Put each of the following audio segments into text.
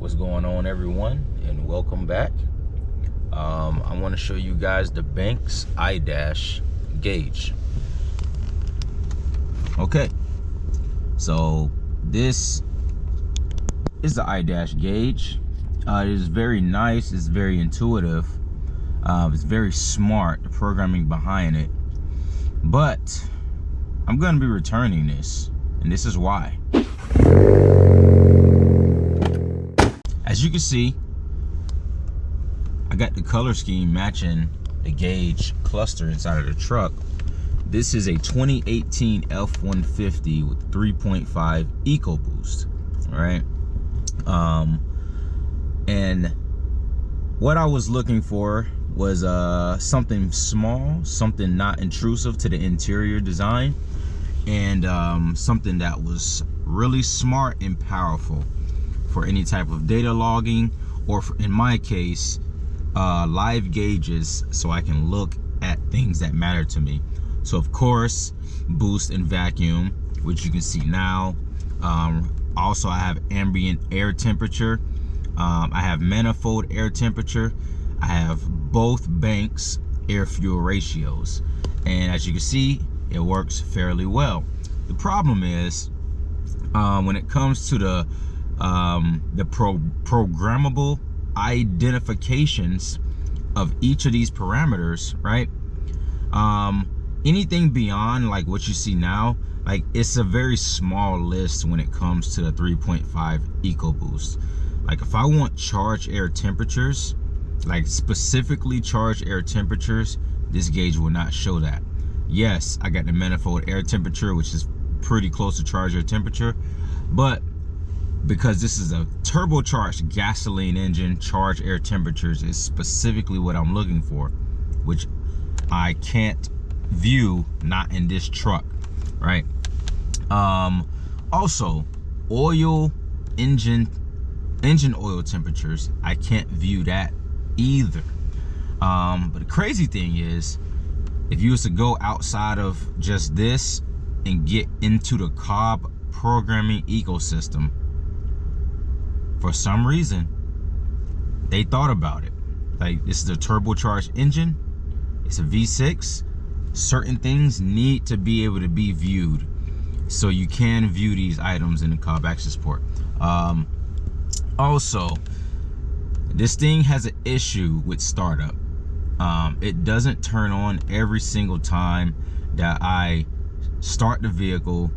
What's going on, everyone, and welcome back. I want to show you guys the Banks iDash gauge. Okay, so this is the iDash gauge. It is very nice, it's very intuitive, it's very smart, the programming behind it, but I'm going to be returning this, and this is why. As you can see, I got the color scheme matching the gauge cluster inside of the truck. This is a 2018 F-150 with 3.5 EcoBoost, all right? And what I was looking for was something small, something not intrusive to the interior design, and something that was really smart and powerful for any type of data logging, or for, in my case, live gauges, so I can look at things that matter to me. So of course, boost and vacuum, which you can see now. Also, I have ambient air temperature. I have manifold air temperature. I have both Banks air fuel ratios, and as you can see, it works fairly well. The problem is when it comes to the programmable identifications of each of these parameters, right? Anything beyond like what you see now, like it's a very small list when it comes to the 3.5 EcoBoost. Like if I want charge air temperatures, like specifically charge air temperatures, this gauge will not show that. Yes, I got the manifold air temperature, which is pretty close to charge air temperature, but because this is a turbocharged gasoline engine, charge air temperatures is specifically what I'm looking for, which I can't view, not in this truck, right? Also, engine oil temperatures, I can't view that either. But the crazy thing is, if you was to go outside of just this and get into the Cobb programming ecosystem, for some reason they thought about it. Like, this is a turbocharged engine, it's a V6. Certain things need to be able to be viewed, so you can view these items in the Cobb Access Port. Also, this thing has an issue with startup. It doesn't turn on every single time that I start the vehicle,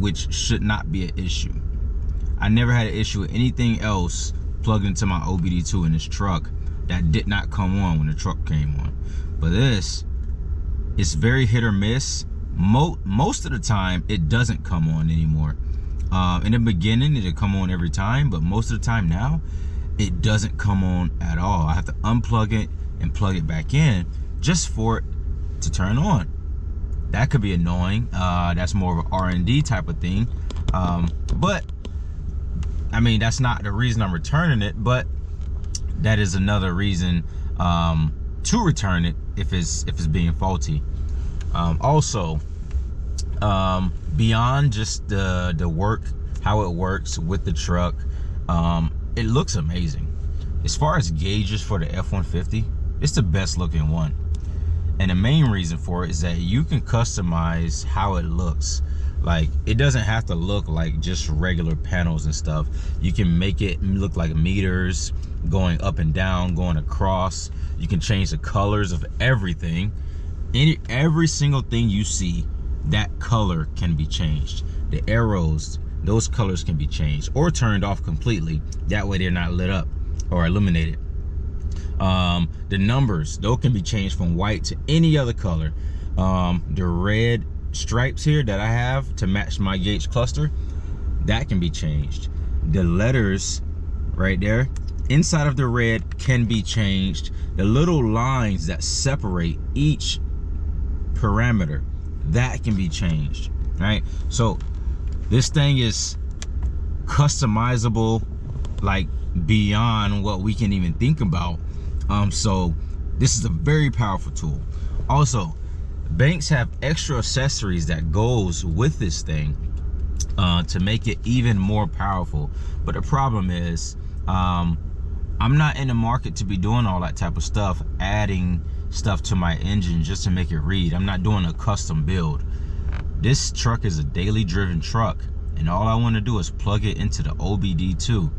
which should not be an issue. I never had an issue with anything else plugged into my OBD2 in this truck that did not come on when the truck came on. But this, it's very hit or miss. Most of the time, it doesn't come on anymore. In the beginning, it'd come on every time, but most of the time now, it doesn't come on at all. I have to unplug it and plug it back in just for it to turn on. That could be annoying. That's more of an R&D type of thing. But I mean, that's not the reason I'm returning it, but that is another reason to return it if it's being faulty. Also, beyond just the work, how it works with the truck, it looks amazing. As far as gauges for the F-150, it's the best looking one, and the main reason for it is that you can customize how it looks. Like, it doesn't have to look like just regular panels and stuff. You can make it look like meters going up and down, going across. You can change the colors of everything. Every single thing you see, that color can be changed. The arrows, those colors can be changed or turned off completely. That way they're not lit up or illuminated. The numbers, those can be changed from white to any other color. The red stripes here that I have to match my gauge cluster, that can be changed. The letters right there inside of the red can be changed. The little lines that separate each parameter, that can be changed, right? So this thing is customizable, like beyond what we can even think about. So this is a very powerful tool. Also, Banks have extra accessories that goes with this thing to make it even more powerful. But the problem is I'm not in the market to be doing all that type of stuff, adding stuff to my engine just to make it read. I'm not doing a custom build. This truck is a daily driven truck, and all I want to do is plug it into the OBD2.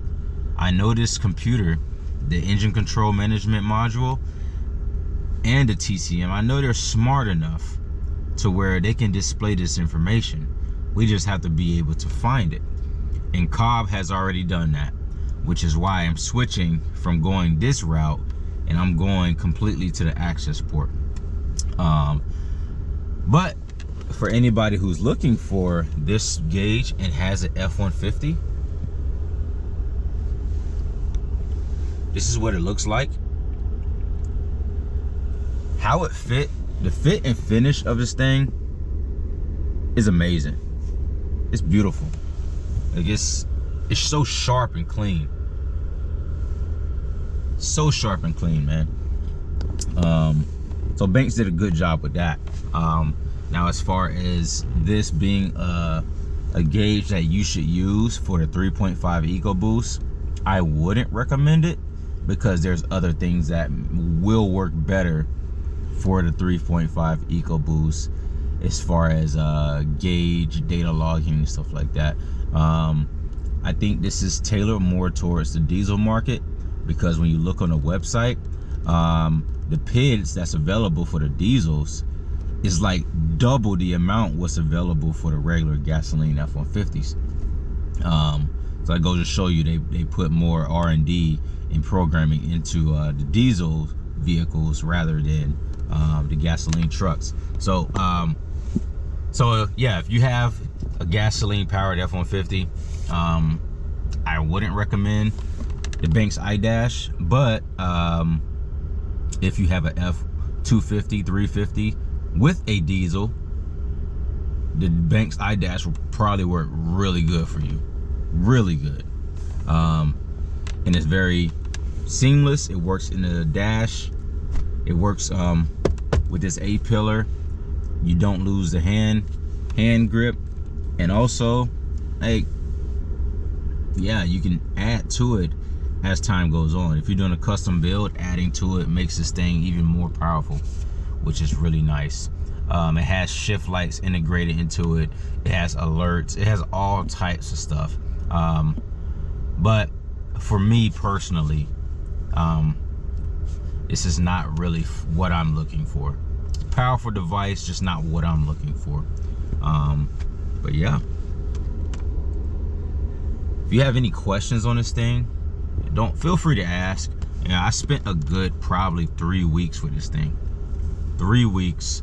I know this computer, the engine control management module, and the TCM, I know they're smart enough to where they can display this information. We just have to be able to find it. And Cobb has already done that, which is why I'm switching from going this route and I'm going completely to the access port. But for anybody who's looking for this gauge and has an F-150, this is what it looks like. How it fit, the fit and finish of this thing is amazing. It's beautiful. Like it's so sharp and clean. So sharp and clean, man. So Banks did a good job with that. Now, as far as this being a gauge that you should use for the 3.5 EcoBoost, I wouldn't recommend it because there's other things that will work better for the 3.5 EcoBoost as far as gauge, data logging, and stuff like that. I think this is tailored more towards the diesel market because when you look on the website, the PIDs that's available for the diesels is like double the amount what's available for the regular gasoline F-150s. So it goes to show you they put more R&D in programming into the diesel vehicles rather than the gasoline trucks. So yeah, if you have a gasoline powered F-150, I wouldn't recommend the Banks iDash, but if you have a F-250, 350 with a diesel, the Banks iDash will probably work really good for you. Really good. And it's very seamless. It works in the dash. It works with this A-pillar. You don't lose the hand grip. And also, like, yeah, you can add to it as time goes on. If you're doing a custom build, adding to it makes this thing even more powerful, which is really nice. It has shift lights integrated into it. It has alerts. It has all types of stuff. But for me personally, this is not really what I'm looking for. Powerful device, just not what I'm looking for. But yeah, if you have any questions on this thing, feel free to ask. I spent a good probably 3 weeks with this thing. 3 weeks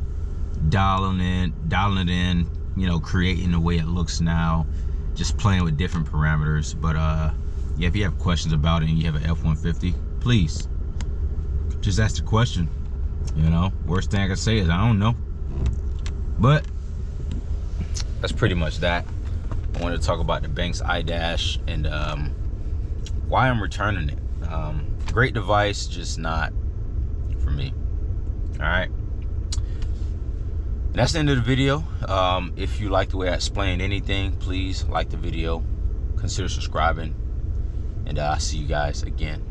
dialing it in, you know, creating the way it looks now, just playing with different parameters. But yeah, if you have questions about it and you have an F-150, please just ask the question. You know, worst thing I can say is I don't know. But that's pretty much that. I wanted to talk about the Banks iDash and why I'm returning it. Great device, just not for me. All right, that's the end of the video. If you like the way I explained anything, please like the video, consider subscribing, and I'll see you guys again.